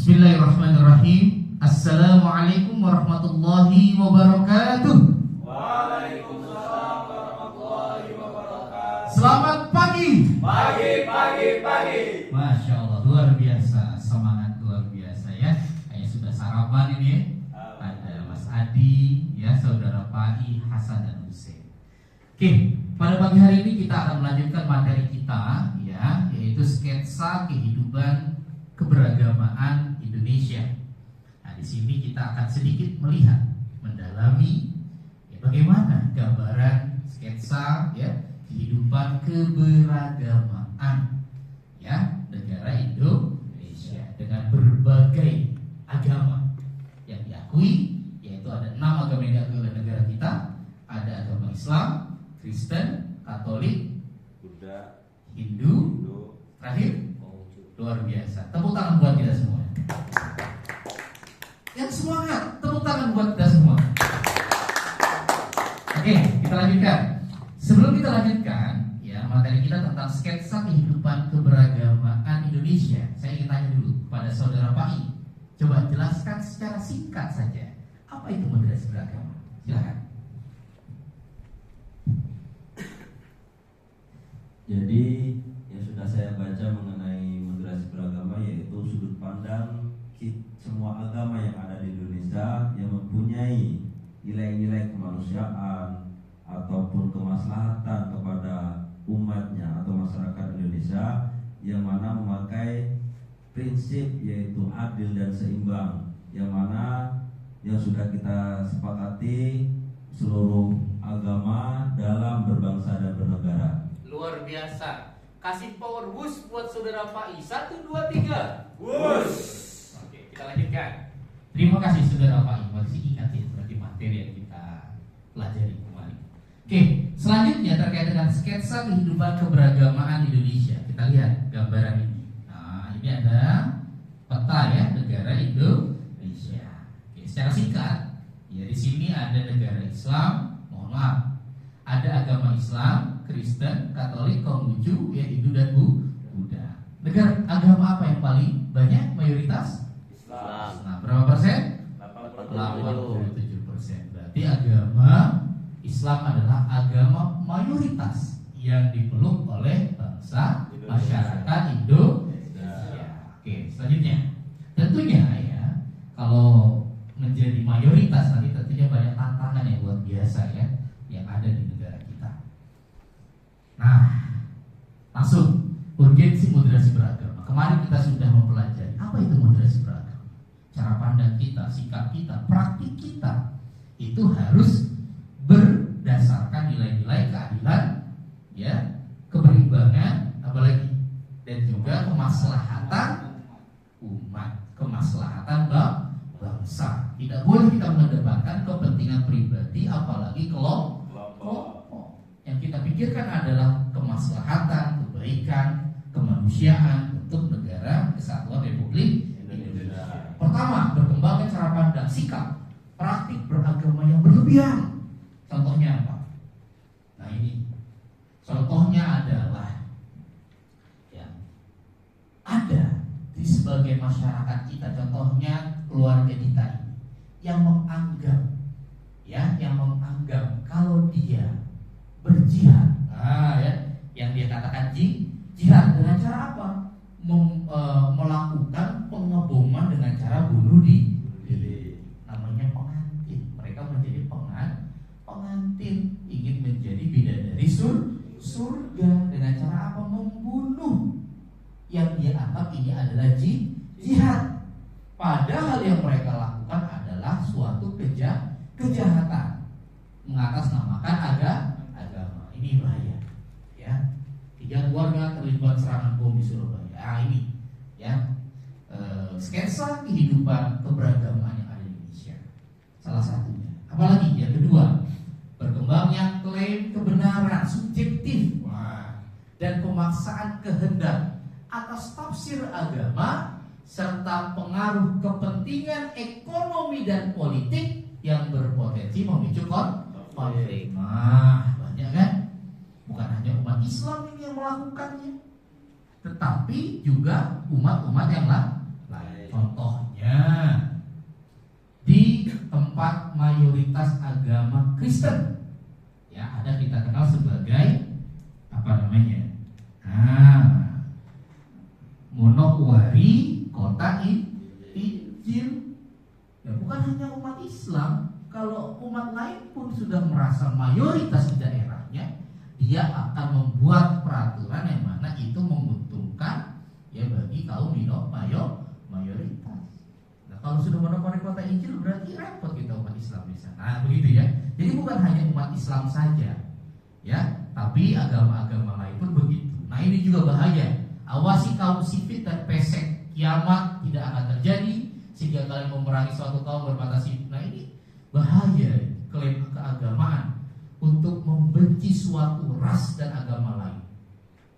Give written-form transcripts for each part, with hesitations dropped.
Bismillahirrahmanirrahim. Assalamualaikum warahmatullahi wabarakatuh. Waalaikumsalam warahmatullahi wabarakatuh. Selamat pagi. Pagi. Masya Allah, luar biasa. Semangat luar biasa ya. Kayaknya sudah sarapan ini ya. Ada Mas Adi ya, Saudara Pai, Hasan dan Hussein. Oke, pada pagi hari ini kita akan melanjutkan materi kita ya, yaitu sketsa kehidupan keberagamaan Indonesia. Nah, di sini kita akan sedikit melihat, mendalami ya, bagaimana gambaran sketsa ya kehidupan keberagamaan ya negara Indonesia dengan berbagai agama yang diakui, yaitu ada 6 agama yang diakui oleh negara kita. Ada agama Islam, Kristen, Katolik, Buddha, Hindu, terakhir luar biasa. Tepuk tangan buat kita semua. Yang semangat, tepuk tangan buat kita semua. Oke, kita lanjutkan. Sebelum kita lanjutkan, ya materi kita tentang sketsa kehidupan keberagamaan Indonesia. Saya ingin tanya dulu kepada Saudara Pai. Coba jelaskan secara singkat saja, apa itu moderasi beragama? Silakan. Jadi yang sudah saya baca mengenai moderasi beragama yaitu sudut pandang semua agama yang ada di Indonesia yang mempunyai nilai-nilai kemanusiaan ataupun kemaslahatan kepada umatnya atau masyarakat Indonesia, yang mana memakai prinsip yaitu adil dan seimbang, yang mana yang sudah kita sepakati seluruh agama dalam berbangsa dan bernegara. Luar biasa. Kasih power boost buat Saudara Pai. 1, 2, 3 Bus. Oke, kita lanjutkan. Terima kasih Saudara Pai. Masih ingat ya sebagai materi yang kita pelajari kemarin. Oke, selanjutnya terkait dengan sketsa kehidupan keberagamaan Indonesia. Kita lihat gambaran ini. Nah, ini ada peta ya negara Indonesia. Oke, secara singkat, ya di sini ada negara Islam, mohon maaf, ada agama Islam, Kristen, Katolik, Konghucu, ya Hindu dan Buddha. Negara agama apa yang paling banyak mayoritas? Islam. Nah, berapa persen? 87%. Berarti agama Islam adalah agama mayoritas yang dipeluk oleh bangsa masyarakat Indonesia. Oke, selanjutnya. Tentunya ya, kalau menjadi mayoritas nanti tentunya banyak tantangan yang luar biasa ya yang ada di negara kita. Nah, langsung urgensi moderasi beragama. Kemarin kita sudah mempelajari apa itu moderasi beragama. Cara pandang kita, sikap kita, praktik kita itu harus berdasarkan nilai-nilai keadilan, ya, keberimbangan, apalagi dan juga kemaslahatan umat, kemaslahatan bangsa. Tidak boleh kita mengedepankan kepentingan pribadi, apalagi kelompok. Yang kita pikirkan adalah kemaslahatan, kebaikan, kemanusiaan untuk negara Kesatuan Republik Indonesia. Pertama, berkembangnya cara pandang, sikap, praktik beragama yang berlebihan. Contohnya apa? Nah ini, contohnya adalah ya, ada di sebagai masyarakat kita, contohnya keluarga kita ini, yang menganggap kalau dia berjihad, ya, yang dia katakan jihad dengan cara apa? Melakukan pengeboman dengan cara bunuh diri. Namanya pengantin. Mereka menjadi pengantin, ingin menjadi bidadari surga dengan cara apa? Membunuh. Yang dia anggap ini adalah jihad. Padahal yang mereka lakukan adalah suatu kejahatan, mengatasnamakan agama. Ini bahaya ya. 3 keluarga terlibat serangan bom di Surabaya. Nah ini ya, sketsa kehidupan keberagamaan yang ada di Indonesia salah satunya. Apalagi yang kedua, berkembangnya klaim kebenaran subjektif dan pemaksaan kehendak atas tafsir agama serta pengaruh kepentingan ekonomi dan politik yang berpotensi memicu konflik. Nah, banyak kan? Bukan hanya umat Islam ini yang melakukannya, tetapi juga umat-umat yang lain. Contohnya di tempat mayoritas agama Kristen, ya ada kita kenal sebagai apa namanya? Monokwari Kota Injil. Ya bukan hanya umat Islam, kalau umat lain pun sudah merasa mayoritas di daerahnya, dia akan membuat peraturan yang mana itu menguntungkan ya bagi kaum mayoritas. Nah, kalau sudah monopoli Kota Injil berarti repot kita umat Islam di sana. Nah, begitu ya. Jadi bukan hanya umat Islam saja, ya, tapi agama-agama lain pun begitu. Nah, ini juga bahaya. Awasi kaum sipit dan pesek, kiamat tidak akan terjadi sehingga kalian memerangi suatu kaum bermata sipit. Nah, ini bahaya klaim keagamaan untuk membenci suatu ras dan agama lain.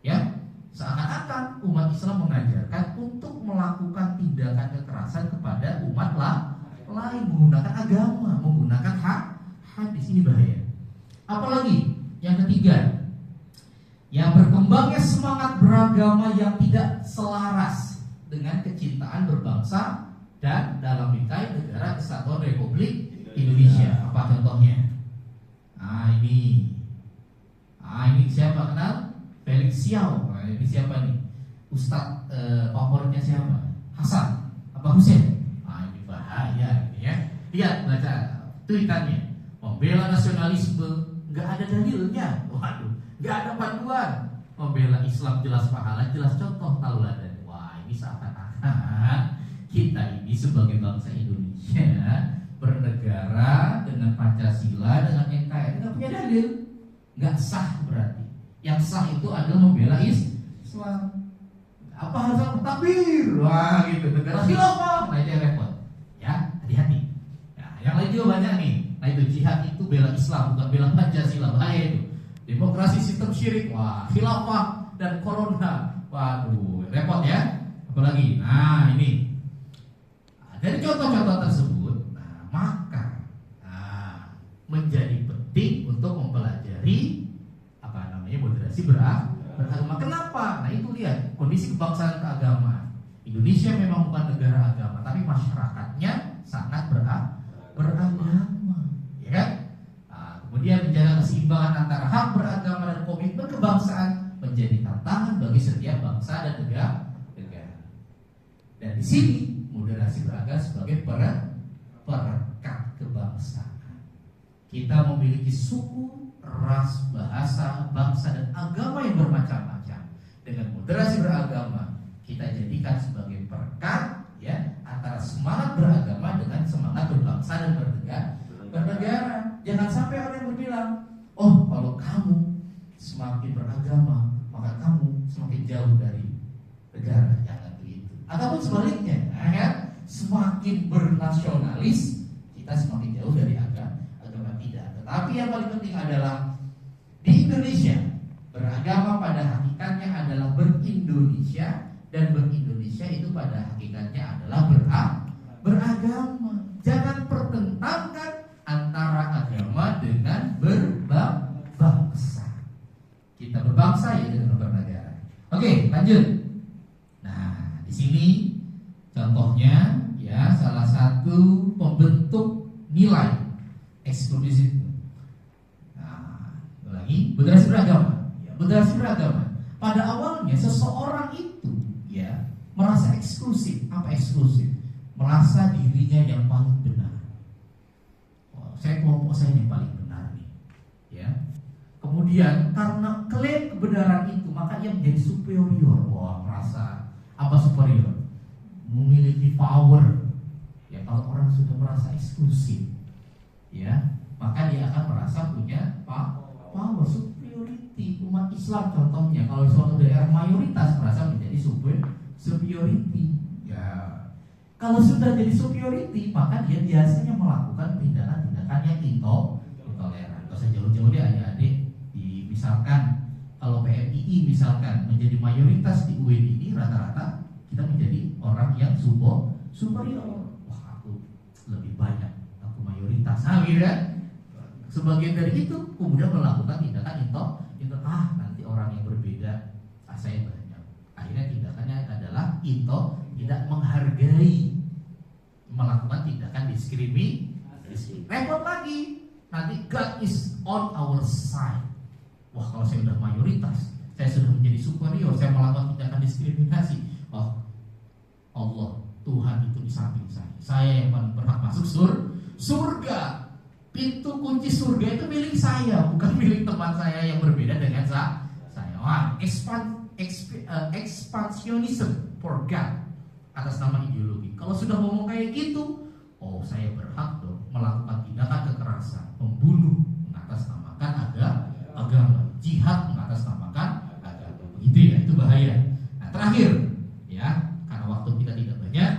Ya, seakan-akan umat Islam mengajarkan untuk melakukan tindakan kekerasan kepada umat lain menggunakan agama, menggunakan hadis. Ini bahaya. Apalagi yang ketiga, yang berkembangnya semangat beragama yang tidak selaras dengan kecintaan berbangsa dan dalam bingkai negara Kesatuan Republik Indonesia. Apa contohnya? Ini siapa kenal? Felix Xiao. Nah, ini siapa nih? Ustadz favoritnya siapa? Hasan apa Husain? Ini bahaya ini ya. Lihat baca tweetannya. Membela nasionalisme nggak ada dalilnya. Waduh, nggak ada panduan. Membela Islam jelas pahala, jelas contoh tauladan. Wah, ini seakan-akan kita ini sebagai bangsa Indonesia bernegara dengan Pancasila, dengan NKRI nggak punya dalil, nggak sah berarti. Yang sah itu adalah membela Islam. Apa harus takbir? Wah gitu, negara khilafah. Nah itu yang repot. Ya, hati-hati. Nah, yang lain juga banyak nih. Nah itu jihad itu bela Islam, bukan bela Pancasila. Bahaya itu. Demokrasi sistem syirik. Wah, khilafah dan corona. Waduh, repot ya. Apalagi? Nah ini. Dari contoh-contoh tersebut, maka menjadi penting untuk mempelajari moderasi beragama. Kenapa? Nah itu lihat kondisi kebangsaan keagamaan. Indonesia memang bukan negara agama, tapi masyarakatnya sangat beragama, ya kan? Kemudian menjaga keseimbangan antara hak beragama dan komitmen kebangsaan menjadi tantangan bagi setiap bangsa dan negara. Dan di sini moderasi beragama sebagai perekat kebangsaan. Kita memiliki suku, ras, bahasa, bangsa, dan agama yang bermacam-macam. Dengan moderasi beragama, kita jadikan sebagai perekat ya antara semangat beragama dengan semangat berbangsa dan bernegara. Jangan sampai orang yang berbilang, oh kalau kamu semakin beragama, maka kamu semakin jauh dari negara. Jangan begitu. Ataupun sebaliknya, ya, semakin bernasionalis, kita semakin jauh dari agama. Tidak. Tetapi yang paling penting adalah di Indonesia beragama pada hakikatnya adalah berindonesia, dan berindonesia itu pada hakikatnya adalah beragama. Jangan pertentangkan antara agama dengan berbangsa. Kita berbangsa ya dengan bernegara. Oke, lanjut. Nah, di sini contohnya ya salah satu pembentuk nilai eksklusif. Nah, lagi moderasi beragama. Ya, moderasi beragama. Pada awalnya seseorang itu ya merasa eksklusif. Apa eksklusif? Merasa dirinya yang paling benar. Saya kelompok saya yang paling benar nih. Ya. Kemudian karena klaim kebenaran itu maka ia menjadi superior. Wah, merasa apa superior? Memiliki power. Ya, kalau orang sudah merasa eksklusif, ya, maka dia akan merasa punya power, superiority. Umat Islam contohnya, kalau suatu daerah mayoritas merasa menjadi superiority. Ya, kalau sudah jadi superiority, maka dia biasanya melakukan tindakan-tindakan yang intoleran. Gak usah jauh-jauh deh adik-adik. Misalkan kalau PMII misalkan menjadi mayoritas di UIN ini, rata-rata kita menjadi orang yang superior. Wah, aku lebih banyak, mayoritas, gitu kan? Sebagian dari itu kemudian melakukan tindakan nanti orang yang berbeda saya banyak. Akhirnya tindakannya adalah tidak menghargai menghargai, melakukan tindakan diskriminasi. Repot lagi, nanti God is on our side. Wah, kalau saya sudah mayoritas, saya sudah menjadi superior, saya melakukan tindakan diskriminasi. Oh, Allah, Tuhan itu di samping saya. Saya yang paling berhak masuk surga. Pintu kunci surga itu milik saya, bukan milik teman saya yang berbeda dengan saya. Wah, expansionism for God atas nama ideologi. Kalau sudah ngomong kayak gitu, oh saya berhak dong melakukan tindakan kekerasan, membunuh mengatasnamakan agama, jihad mengatasnamakan agama. Begitu ya, itu bahaya. Nah, terakhir ya, karena waktu kita tidak banyak.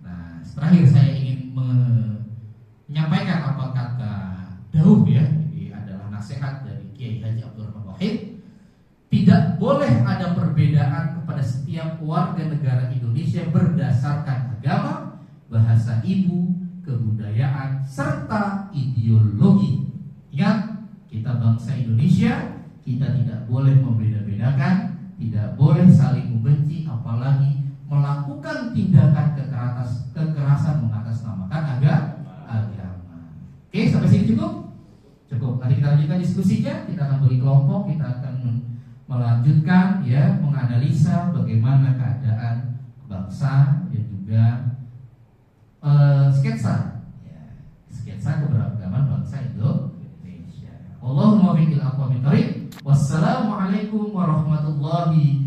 Nah, terakhir saya ingin menyampaikan apa kata Dauh ya, ini adalah nasihat dari Kiai Haji Abdurrahman Wahid. Tidak boleh ada perbedaan kepada setiap warga negara Indonesia berdasarkan agama, bahasa ibu, kebudayaan, serta ideologi. Ingat, kita bangsa Indonesia, kita tidak boleh membeda-bedakan, tidak boleh saling membenci, apalagi melakukan tindakan kekerasan mengatasnamakan agama. Oke, sampai sini cukup? Cukup. Nanti kita lanjutkan diskusinya, kita akan beri kelompok, kita akan melanjutkan ya, menganalisa bagaimana keadaan bangsa dan juga sketsa keberagaman bangsa Indonesia. Allahumma bi'il aqwa min thariq. Wassalamualaikum warahmatullahi